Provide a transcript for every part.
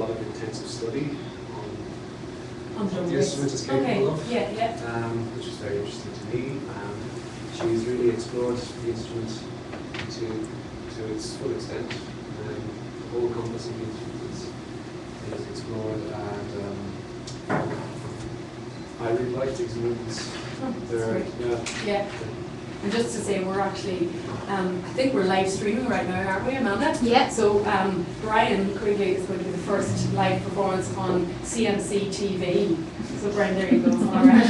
lot of intensive study on On the instrument is capable of, yeah. Which is very interesting to me. She's really explored the instrument to its full extent. The whole compass of the instrument is explored, and I really like these movements. Yeah. And just to say, we're actually, I think we're live streaming right now, aren't we, Amanda? Yeah. So Bryan Quigley is going to be the first live performance on CMC TV. So Bryan, there you go. All right.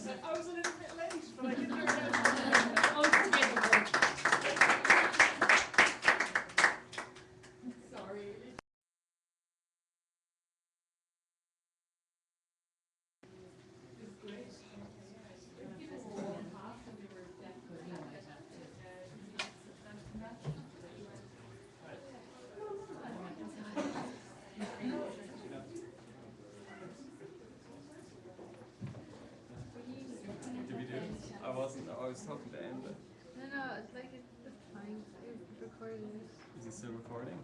I was a little bit late, but I did your best. Sorry. Did we do it? I wasn't. I was talking to Enda. No, it's like it's fine. It's recorded. Is it still recording?